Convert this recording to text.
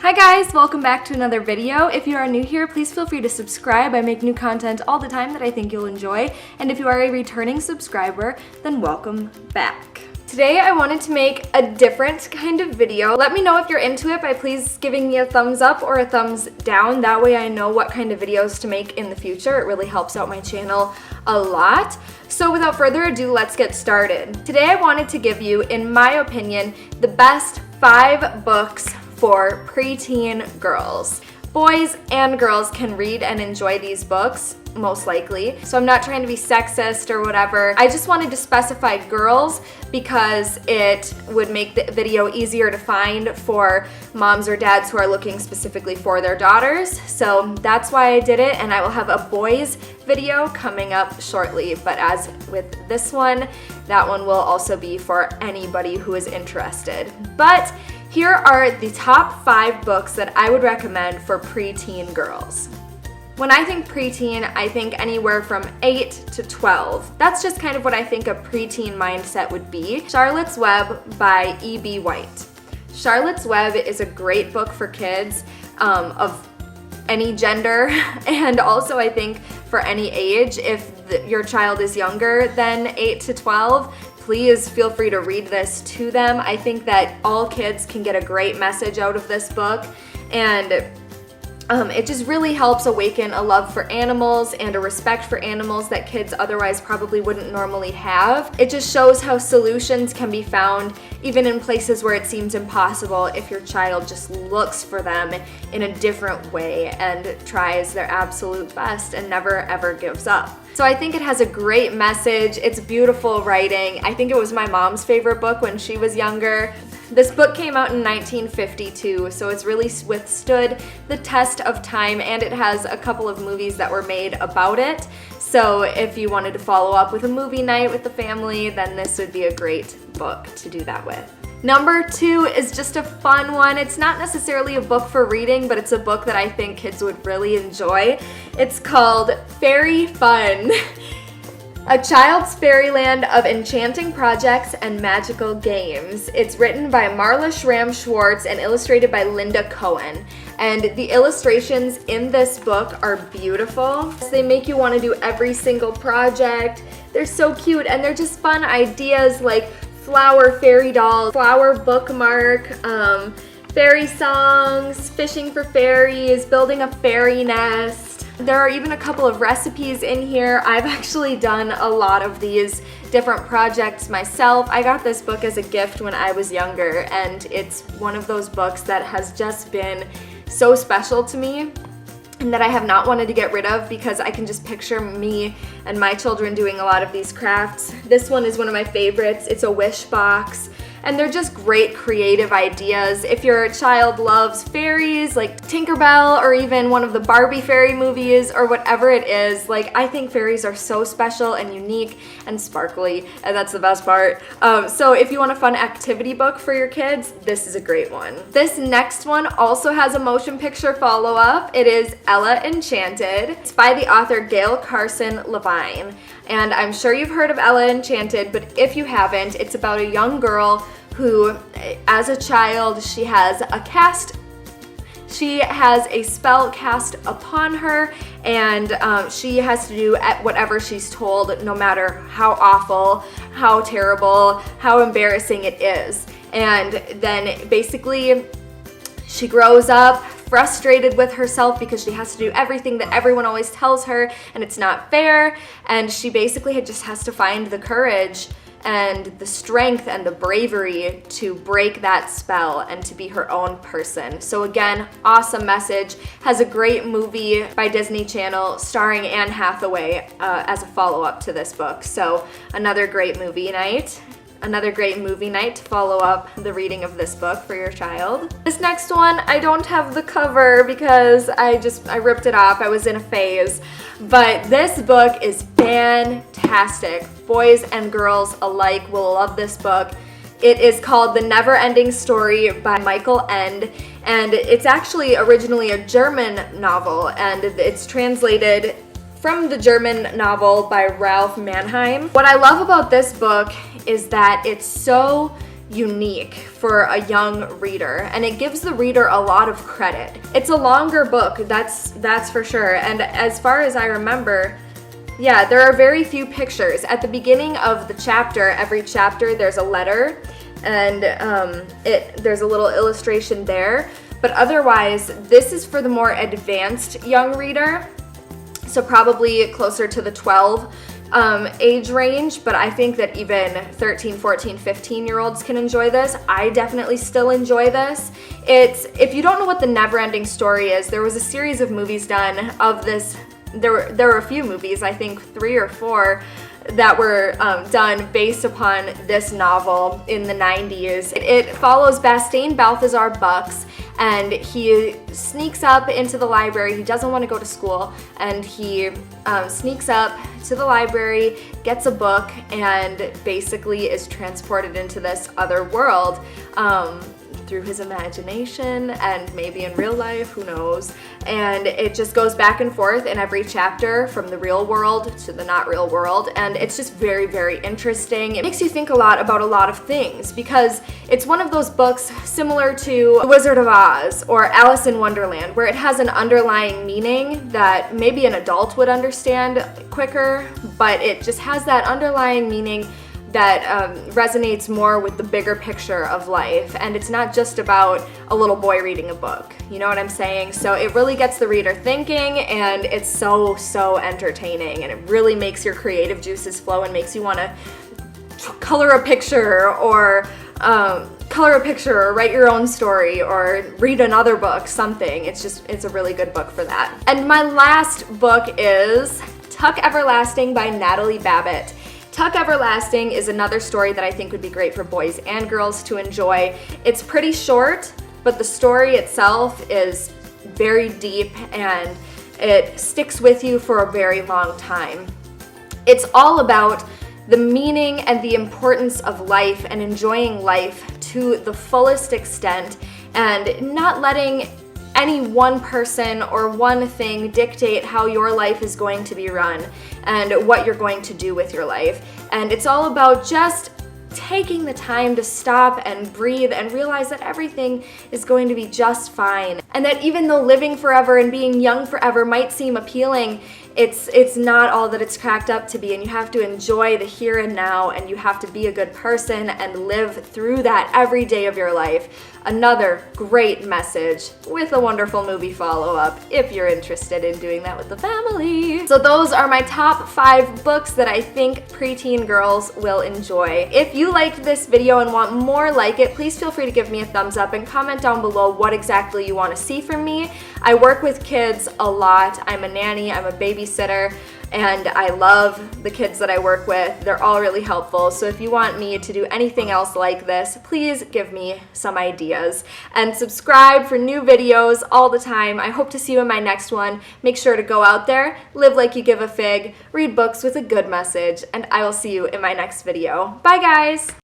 Hi guys, welcome back to another video. If you are new here, please feel free to subscribe. I make new content all the time that I think you'll enjoy. And if you are a returning subscriber, then welcome back. Today I wanted to make a different kind of video. Let me know if you're into it by please giving me a thumbs up or a thumbs down. That way I know what kind of videos to make in the future. It really helps out my channel a lot. So without further ado, let's get started. Today I wanted to give you, in my opinion, the best 5 books for preteen girls. Boys and girls can read and enjoy these books, most likely. So I'm not trying to be sexist or whatever. I just wanted to specify girls because it would make the video easier to find for moms or dads who are looking specifically for their daughters. So that's why I did it, and I will have a boys video coming up shortly. But as with this one, that one will also be for anybody who is interested. But here are the top 5 books that I would recommend for preteen girls. When I think preteen, I think anywhere from 8 to 12. That's just kind of what I think a preteen mindset would be. Charlotte's Web by E.B. White. Charlotte's Web is a great book for kids of any gender, and also I think for any age. If your child is younger than 8 to 12, please feel free to read this to them. I think that all kids can get a great message out of this book, and it just really helps awaken a love for animals and a respect for animals that kids otherwise probably wouldn't normally have. It just shows how solutions can be found even in places where it seems impossible if your child just looks for them in a different way and tries their absolute best and never ever gives up. So I think it has a great message. It's beautiful writing. I think it was my mom's favorite book when she was younger. This book came out in 1952, so it's really withstood the test of time, and it has a couple of movies that were made about it. So if you wanted to follow up with a movie night with the family, then this would be a great book to do that with. Number 2 is just a fun one. It's not necessarily a book for reading, but it's a book that I think kids would really enjoy. It's called Fairy Fun. A Child's Fairyland of Enchanting Projects and Magical Games. It's written by Marla Schramm-Schwartz and illustrated by Linda Cohen. And the illustrations in this book are beautiful. They make you want to do every single project. They're so cute, and they're just fun ideas like flower fairy doll, flower bookmark, fairy songs, fishing for fairies, building a fairy nest. There are even a couple of recipes in here. I've actually done a lot of these different projects myself. I got this book as a gift when I was younger, and it's one of those books that has just been so special to me and that I have not wanted to get rid of because I can just picture me and my children doing a lot of these crafts. This one is one of my favorites. It's a wish box. And they're just great creative ideas. If your child loves fairies, like Tinkerbell, or even one of the Barbie fairy movies, or whatever it is, like, I think fairies are so special and unique and sparkly, and that's the best part. So if you want a fun activity book for your kids, this is a great one. This next one also has a motion picture follow-up. It is Ella Enchanted. It's by the author Gail Carson Levine. And I'm sure you've heard of Ella Enchanted, but if you haven't, it's about a young girl who, as a child, she has a spell cast upon her, and she has to do whatever she's told, no matter how awful, how terrible, how embarrassing it is. And then basically she grows up frustrated with herself because she has to do everything that everyone always tells her, and it's not fair, and she basically just has to find the courage and the strength and the bravery to break that spell and to be her own person. So again, awesome message. Has a great movie by Disney Channel starring Anne Hathaway as a follow-up to this book. So another great movie night. Another great movie night to follow up the reading of this book for your child. This next one, I don't have the cover because I ripped it off. I was in a phase. But this book is fantastic. Boys and girls alike will love this book. It is called The Neverending Story by Michael Ende, and it's actually originally a German novel, and it's translated from the German novel by Ralph Mannheim. What I love about this book is that it's so unique for a young reader, and it gives the reader a lot of credit. It's a longer book, that's for sure, and as far as I remember, yeah, there are very few pictures. At the beginning of the chapter, every chapter, there's a letter, and there's a little illustration there. But otherwise, this is for the more advanced young reader, so probably closer to the 12 age range, but I think that even 13, 14, 15-year-olds can enjoy this. I definitely still enjoy this. If you don't know what the Neverending story is, there was a series of movies done of this. There were a few movies, I think 3 or 4, that were done based upon this novel in the 90s. It follows Bastien Balthazar Bucks, and he sneaks up into the library. He doesn't want to go to school, and he sneaks up to the library, gets a book, and basically is transported into this other world through his imagination, and maybe in real life, who knows. And it just goes back and forth in every chapter from the real world to the not real world, and it's just very, very interesting. It makes you think a lot about a lot of things, because it's one of those books similar to The Wizard of Oz or Alice in Wonderland, where it has an underlying meaning that maybe an adult would understand quicker, but it just has that underlying meaning that resonates more with the bigger picture of life. And it's not just about a little boy reading a book, you know what I'm saying? So it really gets the reader thinking, and it's so, so entertaining, and it really makes your creative juices flow and makes you want to color a picture or write your own story or read another book, something. It's a really good book for that. And my last book is Tuck Everlasting by Natalie Babbitt. Tuck Everlasting is another story that I think would be great for boys and girls to enjoy. It's pretty short, but the story itself is very deep, and it sticks with you for a very long time. It's all about the meaning and the importance of life and enjoying life to the fullest extent, and not letting any one person or one thing dictate how your life is going to be run and what you're going to do with your life. And it's all about just taking the time to stop and breathe and realize that everything is going to be just fine. And that even though living forever and being young forever might seem appealing, it's not all that it's cracked up to be, and you have to enjoy the here and now, and you have to be a good person and live through that every day of your life. Another great message with a wonderful movie follow-up if you're interested in doing that with the family. So those are my top 5 books that I think preteen girls will enjoy. If you liked this video and want more like it, please feel free to give me a thumbs up and comment down below what exactly you want to see from me. I work with kids a lot. I'm a nanny, I'm a babysitter, and I love the kids that I work with. They're all really helpful. So if you want me to do anything else like this, please give me some ideas. And subscribe for new videos all the time. I hope to see you in my next one. Make sure to go out there, live like you give a fig, read books with a good message, and I will see you in my next video. Bye guys!